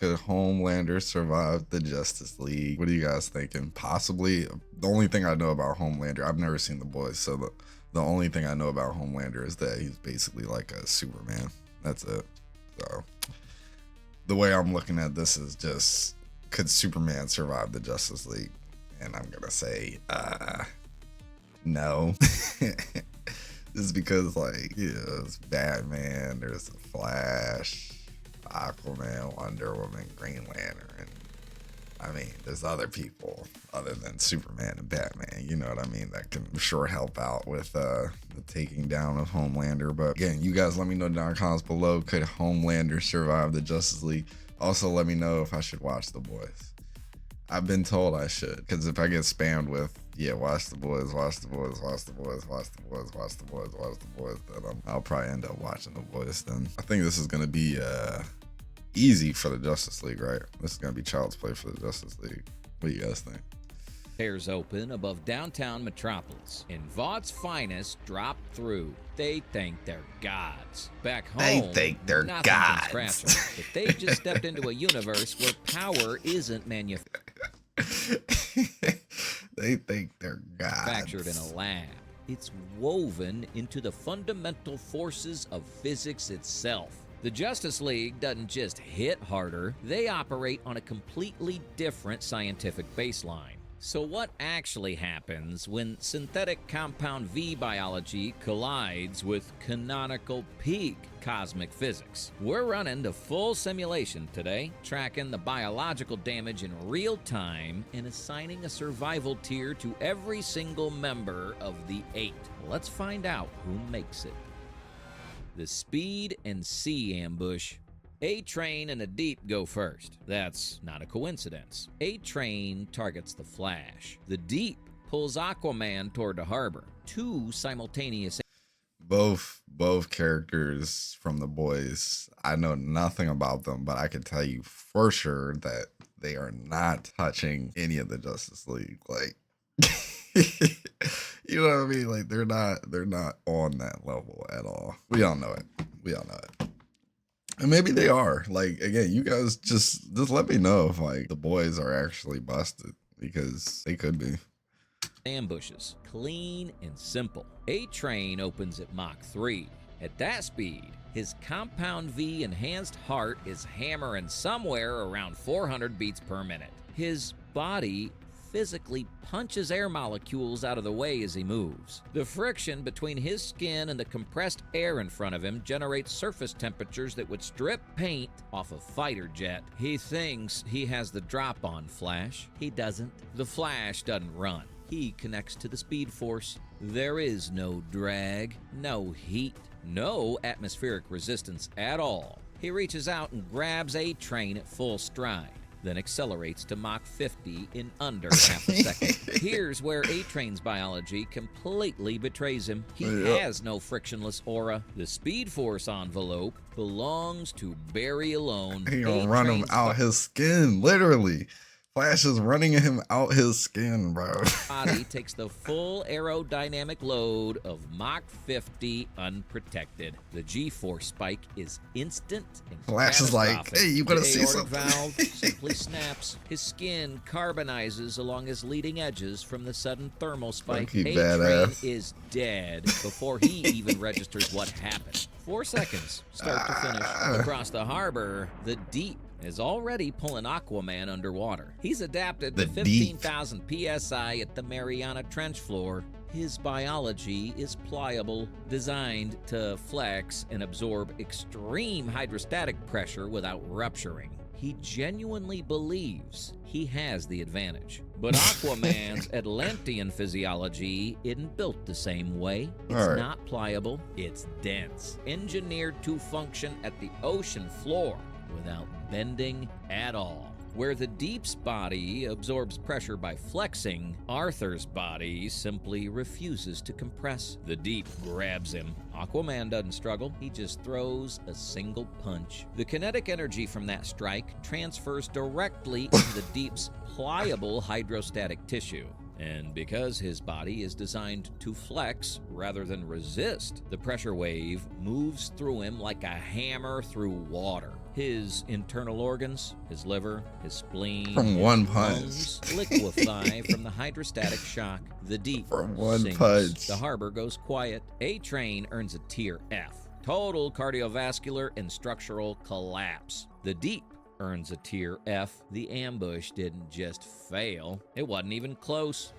Could Homelander survive the Justice League? What are you guys thinking? Possibly. The only thing I know about Homelander, I've never seen The Boys, so the only thing I know about Homelander is that he's basically like a Superman. That's it. So the way I'm looking at this is just, could Superman survive the Justice League? And I'm gonna say no. Just because, like, it's Batman, there's the Flash, Aquaman, Wonder Woman, Green Lantern. I mean, there's other people other than Superman and Batman, you know what I mean, that can sure help out with the taking down of Homelander. But again, you guys let me know down in the comments below, could Homelander survive the Justice League? Also, let me know if I should watch The Boys. I've been told I should, because if I get spammed with, yeah, watch The Boys, watch The Boys, watch The Boys, watch The Boys, watch The Boys, watch The Boys, then I'll probably end up watching The Boys then. I think this is going to be easy for the Justice League, right? This is going to be child's play for the Justice League. What do you guys think? Airs open above downtown Metropolis, and Vaught's finest drop through. They think they're gods. Back home, They think they're nothing gods. can scratch them. But they've just stepped into a universe where power isn't They think they're gods. manufactured in a lab. It's woven into the fundamental forces of physics itself. The Justice League doesn't just hit harder, they operate on a completely different scientific baseline. So what actually happens when synthetic compound V biology collides with canonical peak cosmic physics? We're running the full simulation today, tracking the biological damage in real time and assigning a survival tier to every single member of the 8. Let's find out who makes it. The Speed and Sea ambush. A-Train and the Deep go first. That's not a coincidence. A-Train targets the Flash. The Deep pulls Aquaman toward the harbor. Two simultaneous... Both characters from The Boys, I know nothing about them, but I can tell you for sure that they are not touching any of the Justice League. Like, you know what I mean? Like, they're not on that level at all. We all know it. And maybe they are. Like, again, you guys just let me know if, like, The Boys are actually busted, because they could be. Ambushes. Clean and simple. A-Train opens at Mach 3. At that speed, his compound V enhanced heart is hammering somewhere around 400 beats per minute. His body physically punches air molecules out of the way as he moves. The friction between his skin and the compressed air in front of him generates surface temperatures that would strip paint off a fighter jet. He thinks he has the drop on Flash. He doesn't. The Flash doesn't run. He connects to the Speed Force. There is no drag, no heat, no atmospheric resistance at all. He reaches out and grabs A-Train at full stride, then accelerates to Mach 50 in under half a second. Here's where A-Train's biology completely betrays him. He has no frictionless aura. The Speed Force envelope belongs to Barry alone. He gonna run him out his skin, literally. Flash is running him out his skin, bro. Body takes the full aerodynamic load of Mach 50 unprotected. The G-force spike is instant and Flash is like, hey, you gotta see something. The aortic valve simply snaps. His skin carbonizes along his leading edges from the sudden thermal spike. A-Train is dead before he even registers what happened. 4 seconds, start to finish. Across the harbor, the Deep is already pulling Aquaman underwater. He's adapted to 15,000 psi at the Mariana Trench floor. His biology is pliable, designed to flex and absorb extreme hydrostatic pressure without rupturing. He genuinely believes he has the advantage. But Aquaman's Atlantean physiology isn't built the same way. It's not pliable, it's dense, engineered to function at the ocean floor without bending at all. Where the Deep's body absorbs pressure by flexing, Arthur's body simply refuses to compress. The Deep grabs him. Aquaman doesn't struggle, he just throws a single punch. The kinetic energy from that strike transfers directly into the Deep's pliable hydrostatic tissue. And because his body is designed to flex rather than resist, the pressure wave moves through him like a hammer through water. His internal organs, his liver, his spleen, from one punch, lungs liquefy from the hydrostatic shock. The deep from one sinks. punch. The harbor goes quiet. A-Train earns a tier F. Total cardiovascular and structural collapse. The deep earns a tier F. The ambush didn't just fail. It wasn't even close.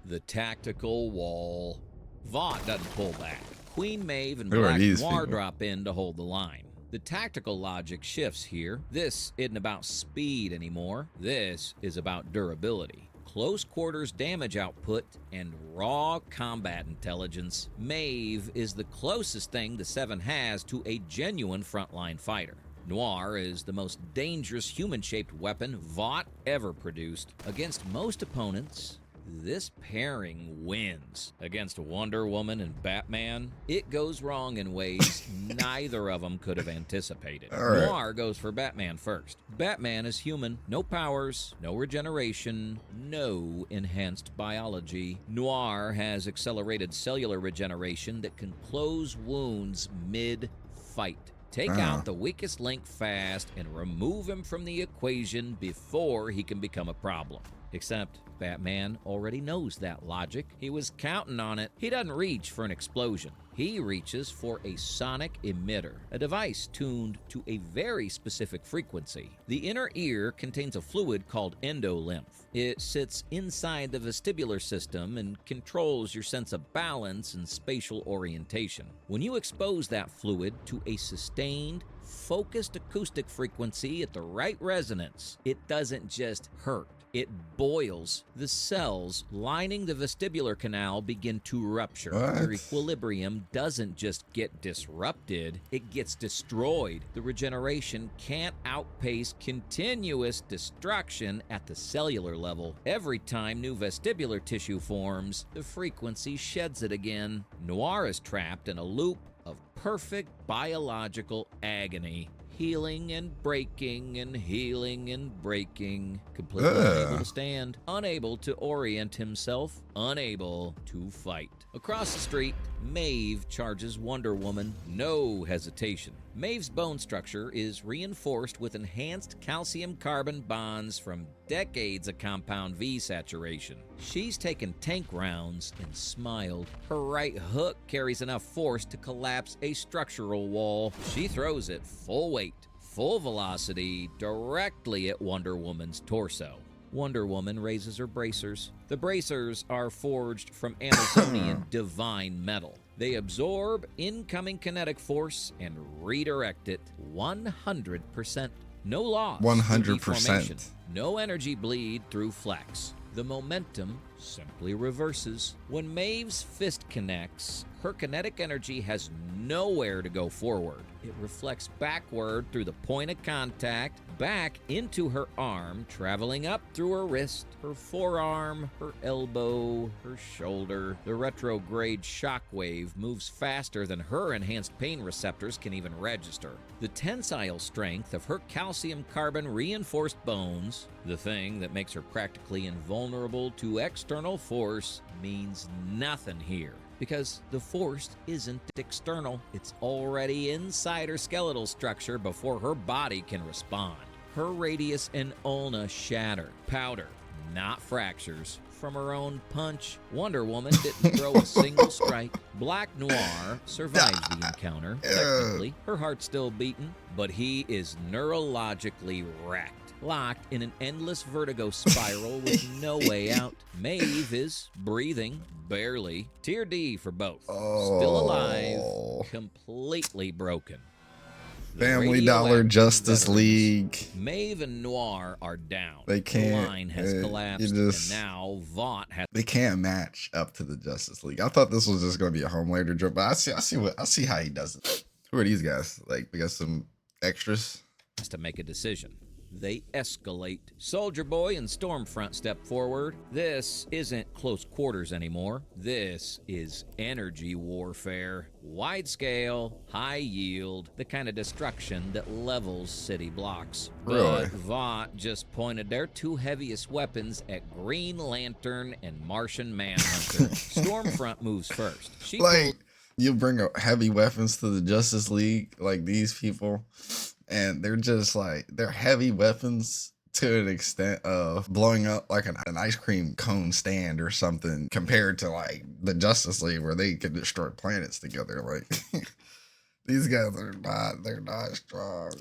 The tactical wall. Vought doesn't pull back. Queen Maeve and Black Noir drop in to hold the line. The tactical logic shifts here. This isn't about speed anymore. This is about durability, close quarters damage output, and raw combat intelligence. Maeve is the closest thing the Seven has to a genuine frontline fighter. Noir is the most dangerous human-shaped weapon Vought ever produced. Against most opponents, this pairing wins. Against Wonder Woman and Batman, it goes wrong in ways neither of them could have anticipated. Right. Noir goes for Batman first. Batman is human, no powers, no regeneration, no enhanced biology. Noir has accelerated cellular regeneration that can close wounds mid-fight. Take out the weakest link fast and remove him from the equation before he can become a problem. Except Batman already knows that logic. He was counting on it. He doesn't reach for an explosion. He reaches for a sonic emitter, a device tuned to a very specific frequency. The inner ear contains a fluid called endolymph. It sits inside the vestibular system and controls your sense of balance and spatial orientation. When you expose that fluid to a sustained, focused acoustic frequency at the right resonance, it doesn't just hurt. It boils. The cells lining the vestibular canal begin to rupture. Their equilibrium doesn't just get disrupted, it gets destroyed. The regeneration can't outpace continuous destruction at the cellular level. Every time new vestibular tissue forms, the frequency sheds it again. Noir is trapped in a loop of perfect biological agony. Healing and breaking and healing and breaking. Completely unable to stand, unable to orient himself, unable to fight. Across the street, Maeve charges Wonder Woman, no hesitation. Maeve's bone structure is reinforced with enhanced calcium-carbon bonds from decades of compound V saturation. She's taken tank rounds and smiled. Her right hook carries enough force to collapse a structural wall. She throws it full weight, full velocity, directly at Wonder Woman's torso. Wonder Woman raises her bracers. The bracers are forged from Amazonian divine metal. They absorb incoming kinetic force and redirect it 100%. No loss. 100%. No energy bleed through flex. The momentum simply reverses. When Maeve's fist connects, her kinetic energy has nowhere to go forward. It reflects backward through the point of contact, back into her arm, traveling up through her wrist, her forearm, her elbow, her shoulder. The retrograde shockwave moves faster than her enhanced pain receptors can even register. The tensile strength of her calcium-carbon reinforced bones, the thing that makes her practically invulnerable to external force, means nothing here. Because the force isn't external. It's already inside her skeletal structure before her body can respond. Her radius and ulna shatter. Powder, not fractures. From her own punch, Wonder Woman didn't throw a single strike. Black Noir survives the encounter, technically. Her heart's still beating, but he is neurologically wrecked. Locked in an endless vertigo spiral with no way out. Maeve is breathing, barely. Tier D for both. Still alive, completely broken. Family Dollar Justice League. Maeve and Noir are down. They can't. The line has collapsed, and now Vought has. They can't match up to the Justice League. I thought this was just going to be a Homelander joke, but I see how he does it. Who are these guys? Like, we got some extras. Has to make a decision. They escalate. Soldier Boy and Stormfront step forward. This isn't close quarters anymore. This is energy warfare. Wide scale, high yield, the kind of destruction that levels city blocks. Really? But Vought just pointed their two heaviest weapons at Green Lantern and Martian Manhunter. Stormfront moves first. She you bring heavy weapons to the Justice League, like these people. And they're just like, they're heavy weapons to an extent of blowing up like an ice cream cone stand or something, compared to like the Justice League where they could destroy planets together. Like these guys they're not strong.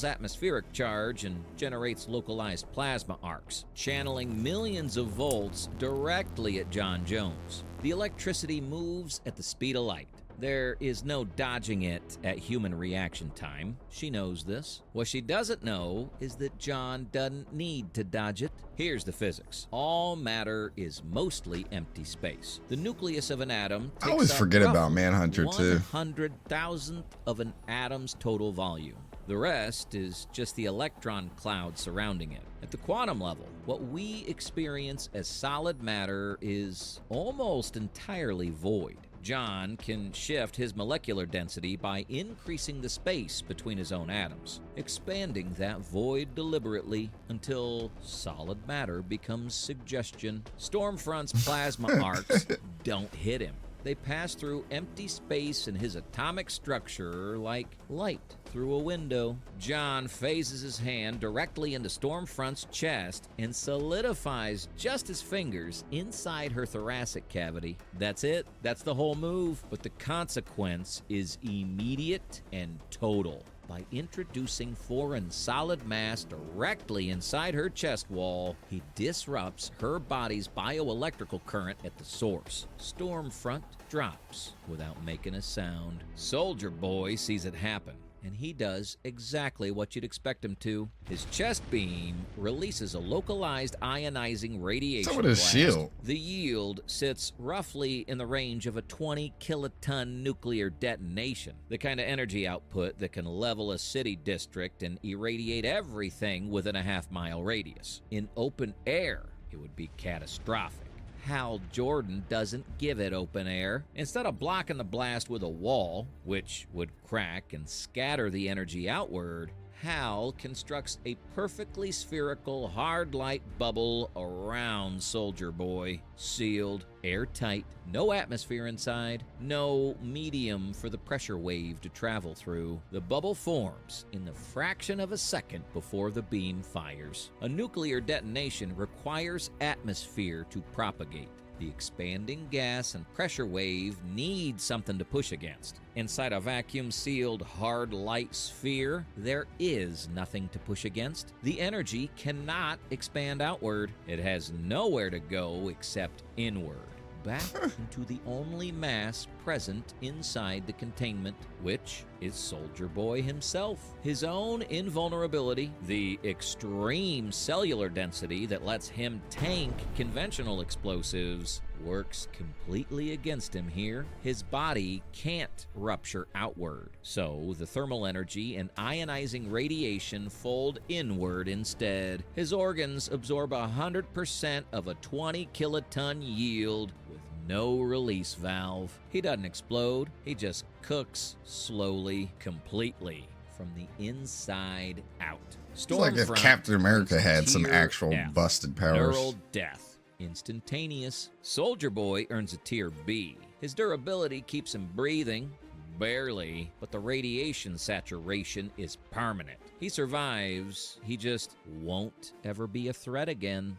Atmospheric charge and generates localized plasma arcs, channeling millions of volts directly at John Jones. The electricity moves at the speed of light. There is no dodging it at human reaction time. She knows this. What she doesn't know is that John doesn't need to dodge it. Here's the physics. All matter is mostly empty space. The nucleus of an atom takes I always forget about Manhunter too. 100,000th of an atom's total volume. The rest is just the electron cloud surrounding it. At the quantum level, what we experience as solid matter is almost entirely void. John can shift his molecular density by increasing the space between his own atoms, expanding that void deliberately until solid matter becomes suggestion. Stormfront's plasma arcs don't hit him. They pass through empty space in his atomic structure like light through a window. John phases his hand directly into Stormfront's chest and solidifies just his fingers inside her thoracic cavity. That's it. That's the whole move. But the consequence is immediate and total. By introducing foreign solid mass directly inside her chest wall, he disrupts her body's bioelectrical current at the source. Stormfront drops without making a sound. Soldier Boy sees it happen, and he does exactly what you'd expect him to. His chest beam releases a localized ionizing radiation So does shield. The yield sits roughly in the range of a 20 kiloton nuclear detonation, the kind of energy output that can level a city district and irradiate everything within a half-mile radius. In open air, it would be catastrophic. Hal Jordan doesn't give it open air. Instead of blocking the blast with a wall, which would crack and scatter the energy outward, Hal constructs a perfectly spherical hard light bubble around Soldier Boy. Sealed, airtight, no atmosphere inside, no medium for the pressure wave to travel through. The bubble forms in the fraction of a second before the beam fires. A nuclear detonation requires atmosphere to propagate. The expanding gas and pressure wave need something to push against. Inside a vacuum-sealed hard light sphere, there is nothing to push against. The energy cannot expand outward. It has nowhere to go except inward, back into the only mass present inside the containment, which is Soldier Boy himself. His own invulnerability, the extreme cellular density that lets him tank conventional explosives, works completely against him here. His body can't rupture outward, so the thermal energy and ionizing radiation fold inward instead. His organs absorb 100% of a 20 kiloton yield with no release valve. He doesn't explode, he just cooks slowly, completely, from the inside out. It's like if Captain America had some actual busted powers. Neural death. Instantaneous. Soldier Boy earns a tier B. His durability keeps him breathing, barely, but the radiation saturation is permanent. He survives, he just won't ever be a threat again.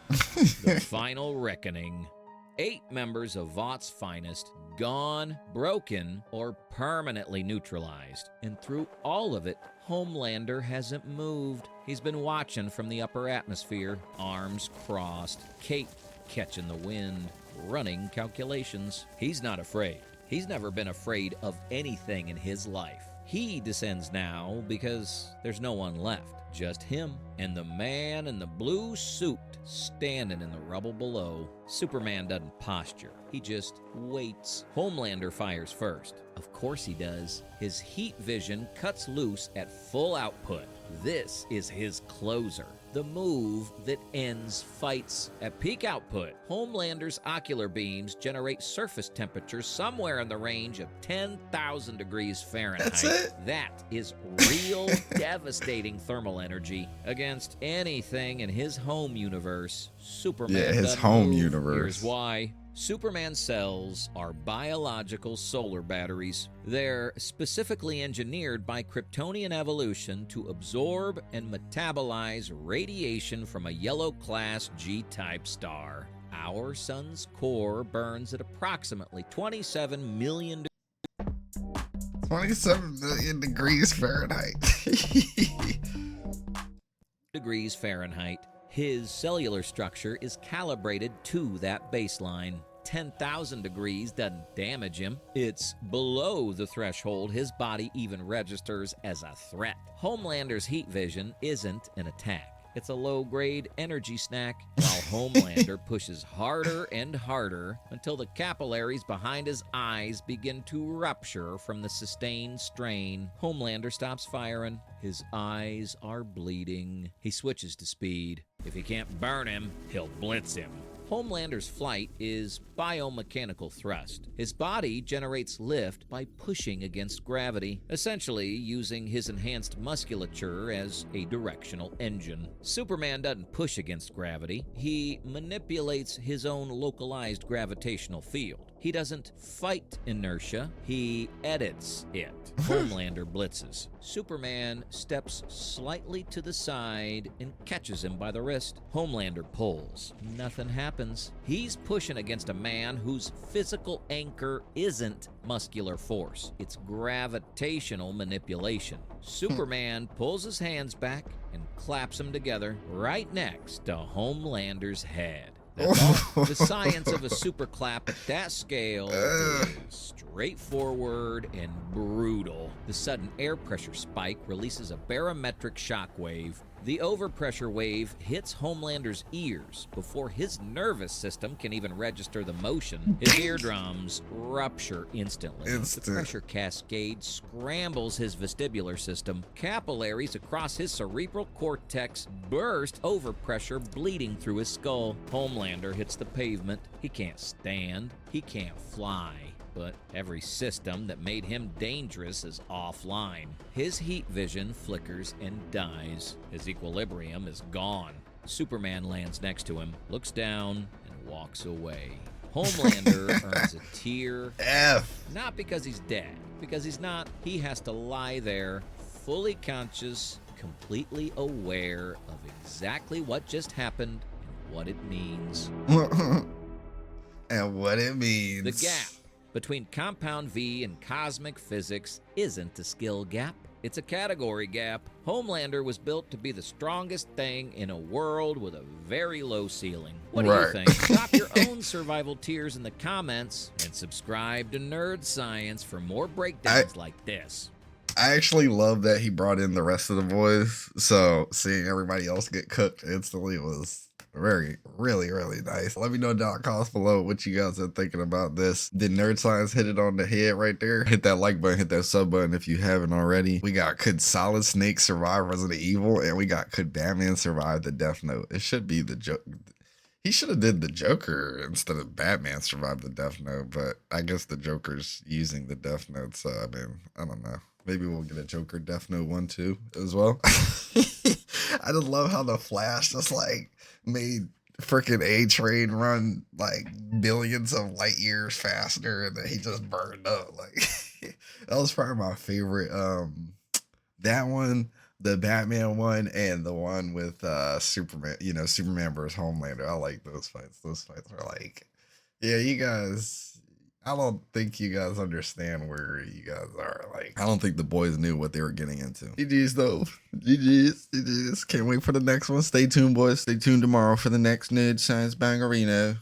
The final reckoning. 8 members of Vought's finest gone, broken, or permanently neutralized. And through all of it, Homelander hasn't moved. He's been watching from the upper atmosphere, arms crossed, cape catching the wind, running calculations. He's not afraid. He's never been afraid of anything in his life. He descends now because there's no one left. Just him and the man in the blue suit standing in the rubble below. Superman doesn't posture. He just waits. Homelander fires first. Of course he does. His heat vision cuts loose at full output. This is his closer. The move that ends fights at peak output. Homelander's ocular beams generate surface temperatures somewhere in the range of 10,000 degrees Fahrenheit. That's it? That is real devastating thermal energy against anything in his home universe. Superman his doesn't home move. universe. Here's why. Superman's cells are biological solar batteries. They're specifically engineered by Kryptonian evolution to absorb and metabolize radiation from a yellow-class G-type star. Our sun's core burns at approximately 27 million 27 million degrees Fahrenheit. degrees Fahrenheit. His cellular structure is calibrated to that baseline. 10,000 degrees doesn't damage him. It's below the threshold his body even registers as a threat. Homelander's heat vision isn't an attack. It's a low-grade energy snack, while Homelander pushes harder and harder until the capillaries behind his eyes begin to rupture from the sustained strain. Homelander stops firing. His eyes are bleeding. He switches to speed. If he can't burn him, he'll blitz him. Homelander's flight is biomechanical thrust. His body generates lift by pushing against gravity, essentially using his enhanced musculature as a directional engine. Superman doesn't push against gravity. He manipulates his own localized gravitational field. He doesn't fight inertia, he edits it. Homelander blitzes. Superman steps slightly to the side and catches him by the wrist. Homelander pulls. Nothing happens. He's pushing against a man whose physical anchor isn't muscular force. It's gravitational manipulation. Superman pulls his hands back and claps them together right next to Homelander's head. That's all. The science of a super clap at that scale is straightforward and brutal. The sudden air pressure spike releases a barometric shock wave. The overpressure wave hits Homelander's ears before his nervous system can even register the motion. His eardrums rupture instantly. The pressure cascade scrambles his vestibular system. Capillaries across his cerebral cortex burst, overpressure bleeding through his skull. Homelander hits the pavement. He can't stand. He can't fly. But every system that made him dangerous is offline. His heat vision flickers and dies. His equilibrium is gone. Superman lands next to him, looks down, and walks away. Homelander earns a tier F. Not because he's dead, because he's not. He has to lie there, fully conscious, completely aware of exactly what just happened and what it means. And what it means. The gap between Compound V and cosmic physics isn't a skill gap. It's a category gap. Homelander was built to be the strongest thing in a world with a very low ceiling. What do you think? Drop your own survival tiers in the comments and subscribe to Nerd Science for more breakdowns like this. I actually love that he brought in the rest of the boys. So seeing everybody else get cooked instantly was really nice. Let me know down in the comments below what you guys are thinking about this. Did Nerd Science hit it on the head right there? Hit that like button, hit that sub button if you haven't already. We got could Solid Snake survive Resident Evil, and we got could Batman survive the Death Note. It should be the joke. He should have did the Joker instead of Batman survive the Death Note, but I guess the Joker's using the Death Note, so I mean, I don't know. Maybe we'll get a Joker Death Note 1 too as well. I just love how the Flash just like made freaking A-Train run like billions of light years faster, and then he just burned up. Like that was probably my favorite. That one, the Batman one, and the one with Superman. You know, Superman versus Homelander. I like those fights. Those fights are like, yeah, you guys. I don't think you guys understand where you guys are. Like, I don't think the boys knew what they were getting into. GG's though. GG's. Can't wait for the next one. Stay tuned, boys. Stay tuned tomorrow for the next Nerd Science Bangerino.